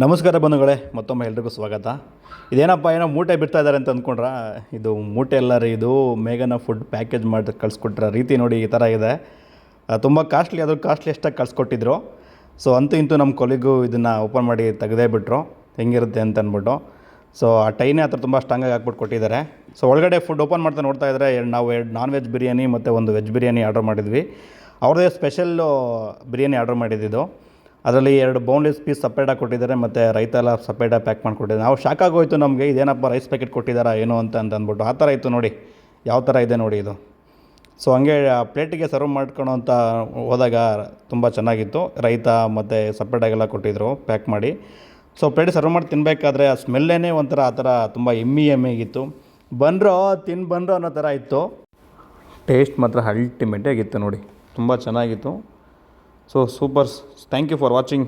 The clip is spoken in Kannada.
ನಮಸ್ಕಾರ ಬಂಧುಗಳೇ, ಮತ್ತೊಮ್ಮೆ ಎಲ್ರಿಗೂ ಸ್ವಾಗತ. ಇದೇನಪ್ಪ ಏನೋ ಮೂಟೆ ಬಿಡ್ತಾ ಇದ್ದಾರೆ ಅಂತ ಅಂದ್ಕೊಂಡ್ರ, ಇದು ಮೂಟೆ ಎಲ್ಲ ರೀ. ಇದು ಮೇಘನ ಫುಡ್ ಪ್ಯಾಕೇಜ್ ಮಾಡಿ ಕಳಿಸ್ಕೊಟ್ಟಿರೋ ರೀತಿ ನೋಡಿ ಈ ಥರ ಇದೆ. ತುಂಬ ಕಾಸ್ಟ್ಲಿ, ಅದು ಕಾಸ್ಟ್ಲಿ ಎಷ್ಟಾಗಿ ಕಳಿಸ್ಕೊಟ್ಟಿದ್ರು. ಸೊ ಅಂತೂ ಇಂತೂ ನಮ್ಮ ಕೊಲಿಗೂ ಇದನ್ನು ಓಪನ್ ಮಾಡಿ ತೆಗೆದೇ ಬಿಟ್ಟರು, ಹೆಂಗಿರುತ್ತೆ ಅಂತ ಅಂದ್ಬಿಟ್ಟು. ಸೊ ಆ ಟೈನೇ ಆ ಥರ ತುಂಬ ಸ್ಟ್ರಾಂಗಾಗಿ ಹಾಕ್ಬಿಟ್ಟು ಕೊಟ್ಟಿದ್ದಾರೆ. ಸೊ ಒಳಗಡೆ ಫುಡ್ ಓಪನ್ ಮಾಡ್ತಾ ನೋಡ್ತಾ ಇದ್ದರೆ ನಾವು ಎರಡು ನಾನ್ ವೆಜ್ ಬಿರಿಯಾನಿ ಮತ್ತು ಒಂದು ವೆಜ್ ಬಿರಿಯಾನಿ ಆರ್ಡರ್ ಮಾಡಿದ್ವಿ. ಅವ್ರದ್ದೇ ಸ್ಪೆಷಲ್ಲು ಬಿರಿಯಾನಿ ಆರ್ಡರ್ ಮಾಡಿದ್ದಿದ್ದು. ಅದರಲ್ಲಿ 2 ಬೋನ್ಲೆಸ್ ಪೀಸ್ ಸಪ್ರೇಟಾಗಿ ಕೊಟ್ಟಿದ್ದಾರೆ ಮತ್ತು ರೈತ ಎಲ್ಲ ಸಪ್ರೇಟಾಗಿ ಪ್ಯಾಕ್ ಮಾಡಿಕೊಟ್ಟಿದ್ದಾರೆ. ನಾವು ಶಾಕ್ ಆಗೋಯ್ತು ನಮಗೆ, ಇದೇನಪ್ಪ ರೈಸ್ ಪ್ಯಾಕೆಟ್ ಕೊಟ್ಟಿದ್ದಾರಾ ಏನೋ ಅಂತ ಅಂದ್ಬಿಟ್ಟು. ಆ ಥರ ಇತ್ತು ನೋಡಿ, ಯಾವ ಥರ ಇದೆ ನೋಡಿ ಇದು. ಸೊ ಹಂಗೆ ಪ್ಲೇಟಿಗೆ ಸರ್ವ್ ಮಾಡ್ಕೊಳೋ ಅಂತ ಹೋದಾಗ ತುಂಬ ಚೆನ್ನಾಗಿತ್ತು. ರೈತ ಮತ್ತು ಸಪ್ರೇಟಾಗೆಲ್ಲ ಕೊಟ್ಟಿದ್ದರು ಪ್ಯಾಕ್ ಮಾಡಿ. ಸೊ ಪ್ಲೇಟಿಗೆ ಸರ್ವ್ ಮಾಡಿ ತಿನ್ನಬೇಕಾದ್ರೆ ಆ ಸ್ಮೆಲ್ಲೇ ಒಂಥರ ಆ ಥರ ತುಂಬ ಎಮ್ಮಿಯಾಗಿತ್ತು. ಬಂದ್ರೋ ಬನ್ರೋ ಅನ್ನೋ ಥರ ಇತ್ತು. ಟೇಸ್ಟ್ ಮಾತ್ರ ಅಲ್ಟಿಮೇಟಾಗಿತ್ತು ನೋಡಿ, ತುಂಬ ಚೆನ್ನಾಗಿತ್ತು. So supers. Thank you for watching.